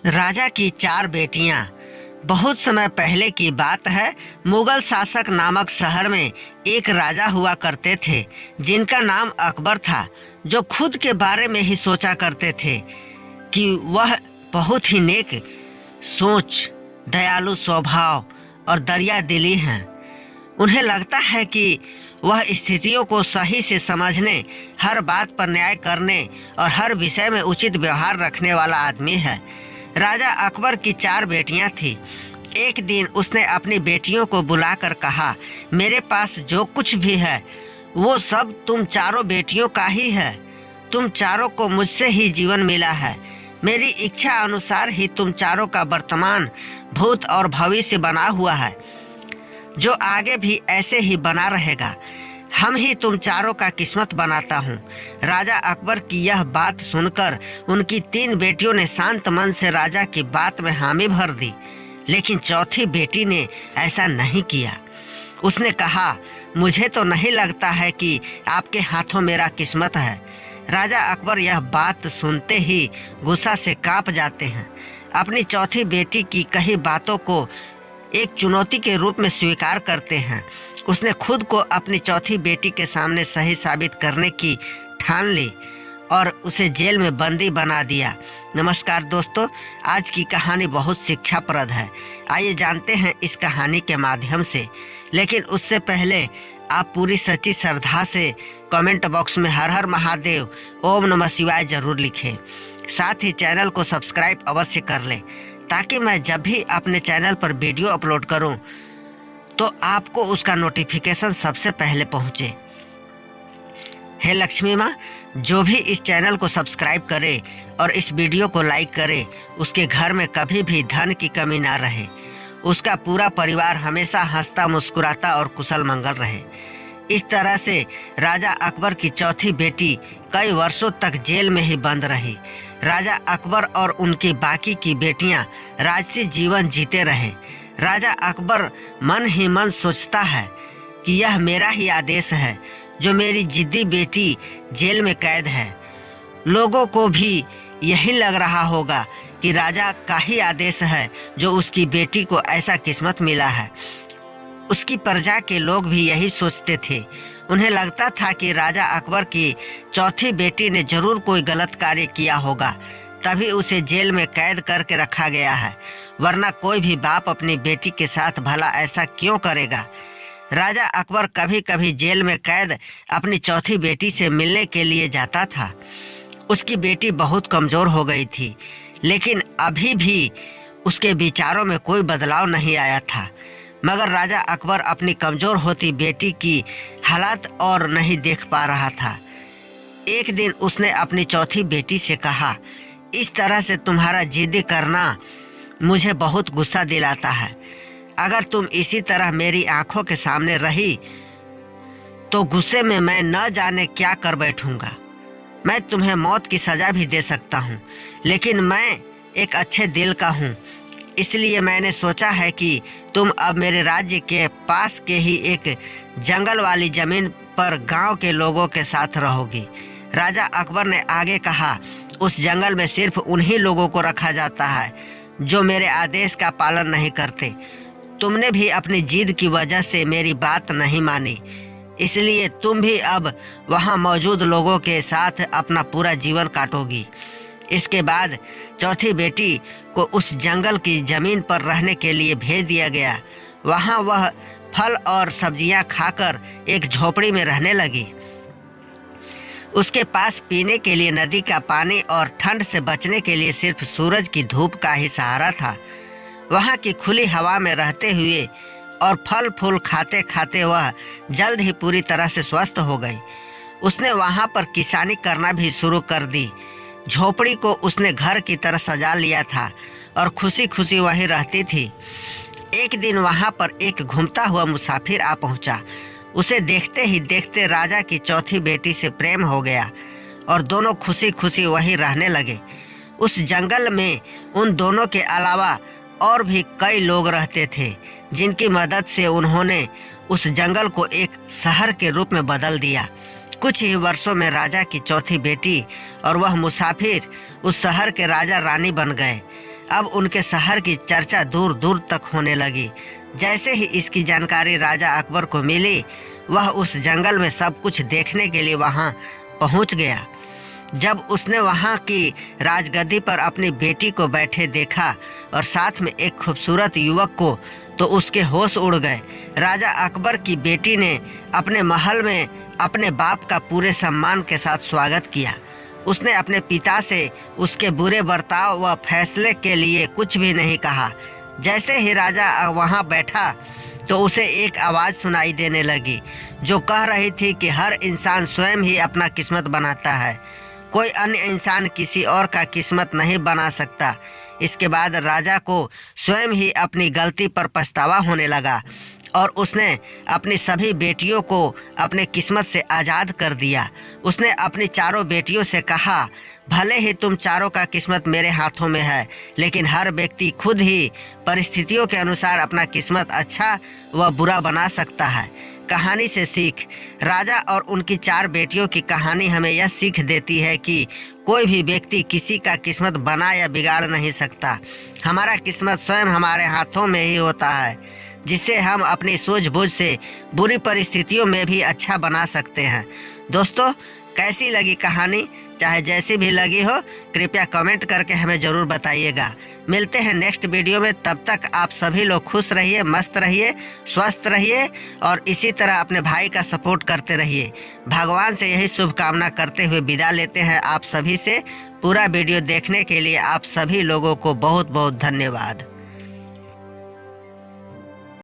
राजा की 4 बेटियां। बहुत समय पहले की बात है। मुगल शासक नामक शहर में एक राजा हुआ करते थे जिनका नाम अकबर था, जो खुद के बारे में ही सोचा करते थे कि वह बहुत ही नेक सोच, दयालु स्वभाव और दरिया दिली हैं। उन्हें लगता है कि वह स्थितियों को सही से समझने, हर बात पर न्याय करने और हर विषय में उचित व्यवहार रखने वाला आदमी है। राजा अकबर की 4 बेटियां थीं। एक दिन उसने अपनी बेटियों को बुलाकर कहा, मेरे पास जो कुछ भी है वो सब तुम चारों बेटियों का ही है। तुम चारों को मुझसे ही जीवन मिला है। मेरी इच्छा अनुसार ही तुम चारों का वर्तमान, भूत और भविष्य बना हुआ है, जो आगे भी ऐसे ही बना रहेगा। हम ही तुम चारों का किस्मत बनाता हूँ। राजा अकबर की यह बात सुनकर उनकी 3 बेटियों ने शांत मन से राजा की बात में हामी भर दी, लेकिन चौथी बेटी ने ऐसा नहीं किया। उसने कहा, मुझे तो नहीं लगता है कि आपके हाथों मेरा किस्मत है। राजा अकबर यह बात सुनते ही गुस्सा से कांप जाते हैं। अपनी चौथी बेटी की कही बातों को एक चुनौती के रूप में स्वीकार करते हैं। उसने खुद को अपनी चौथी बेटी के सामने सही साबित करने की ठान ली और उसे जेल में बंदी बना दिया। नमस्कार दोस्तों, आज की कहानी बहुत शिक्षाप्रद है। आइए जानते हैं इस कहानी के माध्यम से। लेकिन उससे पहले आप पूरी सच्ची श्रद्धा से कमेंट बॉक्स में हर हर महादेव, ओम नमः शिवाय जरूर लिखें। साथ ही चैनल को सब्सक्राइब अवश्य कर लें, ताकि मैं जब भी अपने चैनल पर वीडियो अपलोड करूं तो आपको उसका नोटिफिकेशन सबसे पहले पहुंचे। हे लक्ष्मी माँ, जो भी इस चैनल को सब्सक्राइब करे और इस वीडियो को लाइक करे, उसके घर में कभी भी धन की कमी ना रहे। उसका पूरा परिवार हमेशा हंसता मुस्कुराता और कुशल मंगल रहे। इस तरह से राजा अकबर की चौथी बेटी कई वर्षों तक जेल में ही बंद रही। राजा अकबर और उनकी बाकी की बेटियां राजसी जीवन जीते रहे। राजा अकबर मन ही मन सोचता है कि यह मेरा ही आदेश है, जो मेरी जिद्दी बेटी जेल में कैद है। लोगों को भी यही लग रहा होगा कि राजा का ही आदेश है जो उसकी बेटी को ऐसा किस्मत मिला है। उसकी प्रजा के लोग भी यही सोचते थे। उन्हें लगता था कि राजा अकबर की चौथी बेटी ने जरूर कोई गलत कार्य किया होगा, तभी उसे जेल में कैद करके रखा गया है, वरना कोई भी बाप अपनी बेटी के साथ भला ऐसा क्यों करेगा। राजा अकबर कभी कभी जेल में कैद अपनी चौथी बेटी से मिलने के लिए जाता था। उसकी बेटी बहुत कमजोर हो गई थी, लेकिन अभी भी उसके विचारों में कोई बदलाव नहीं आया था। मगर राजा अकबर अपनी कमजोर होती बेटी की हालत और नहीं देख पा रहा था। एक दिन उसने अपनी चौथी बेटी से कहा, इस तरह से तुम्हारा जिद करना मुझे बहुत गुस्सा दिलाता है। अगर तुम इसी तरह मेरी आंखों के सामने रही तो गुस्से में मैं न जाने क्या कर बैठूंगा। मैं तुम्हें मौत की सजा भी दे सकता हूँ, लेकिन मैं एक अच्छे दिल का हूँ, इसलिए मैंने सोचा है कि तुम अब मेरे राज्य के पास के ही एक जंगल वाली जमीन पर गांव के लोगों के साथ रहोगी। राजा अकबर ने आगे कहा, उस जंगल में सिर्फ उन्हीं लोगों को रखा जाता है जो मेरे आदेश का पालन नहीं करते। तुमने भी अपनी जिद की वजह से मेरी बात नहीं मानी, इसलिए तुम भी अब वहां मौजूद लोगों के साथ अपना पूरा जीवन काटोगी। इसके बाद चौथी बेटी को उस जंगल की जमीन पर रहने के लिए भेज दिया गया। वहां वह फल और सब्जियां खाकर एक झोपड़ी में रहने लगी। उसके पास पीने के लिए नदी का पानी और ठंड से बचने के लिए सिर्फ सूरज की धूप का ही सहारा था। वहां की खुली हवा में रहते हुए और फल फूल खाते खाते वह जल्द ही पूरी तरह से स्वस्थ हो गई। उसने वहां पर किसानी करना भी शुरू कर दी। झोपड़ी को उसने घर की तरह सजा लिया था और खुशी खुशी वहीं रहती थी। एक दिन वहां पर एक घूमता हुआ मुसाफिर आ पहुंचा। उसे देखते ही देखते राजा की चौथी बेटी से प्रेम हो गया और दोनों खुशी खुशी वहीं रहने लगे। उस जंगल में उन दोनों के अलावा और भी कई लोग रहते थे, जिनकी मदद से उन्होंने उस जंगल को एक शहर के रूप में बदल दिया। कुछ ही वर्षों में राजा की चौथी बेटी और वह मुसाफिर उस शहर के राजा रानी बन गए। अब उनके शहर की चर्चा दूर दूर तक होने लगी। जैसे ही इसकी जानकारी राजा अकबर को मिली, वह उस जंगल में सब कुछ देखने के लिए वहां पहुंच गया। जब उसने वहां की राजगद्दी पर अपनी बेटी को बैठे देखा और साथ में एक खूबसूरत युवक को, तो उसके होश उड़ गए। राजा अकबर की बेटी ने अपने महल में अपने बाप का पूरे सम्मान के साथ स्वागत किया। उसने अपने पिता से उसके बुरे बर्ताव व फैसले के लिए कुछ भी नहीं कहा। जैसे ही राजा वहां बैठा तो उसे एक आवाज़ सुनाई देने लगी जो कह रही थी कि हर इंसान स्वयं ही अपना किस्मत बनाता है, कोई अन्य इंसान किसी और का किस्मत नहीं बना सकता। इसके बाद राजा को स्वयं ही अपनी गलती पर पछतावा होने लगा और उसने अपनी सभी बेटियों को अपने किस्मत से आज़ाद कर दिया। उसने अपनी चारों बेटियों से कहा, भले ही तुम चारों का किस्मत मेरे हाथों में है, लेकिन हर व्यक्ति खुद ही परिस्थितियों के अनुसार अपना किस्मत अच्छा व बुरा बना सकता है। कहानी से सीख। राजा और उनकी 4 बेटियों की कहानी हमें यह सीख देती है कि कोई भी व्यक्ति किसी का किस्मत बना या बिगाड़ नहीं सकता। हमारा किस्मत स्वयं हमारे हाथों में ही होता है, जिसे हम अपनी सूझबूझ से बुरी परिस्थितियों में भी अच्छा बना सकते हैं। दोस्तों, कैसी लगी कहानी? चाहे जैसी भी लगी हो, कृपया कमेंट करके हमें ज़रूर बताइएगा। मिलते हैं नेक्स्ट वीडियो में। तब तक आप सभी लोग खुश रहिए, मस्त रहिए, स्वस्थ रहिए और इसी तरह अपने भाई का सपोर्ट करते रहिए। भगवान से यही शुभकामना करते हुए विदा लेते हैं आप सभी से। पूरा वीडियो देखने के लिए आप सभी लोगों को बहुत बहुत धन्यवाद।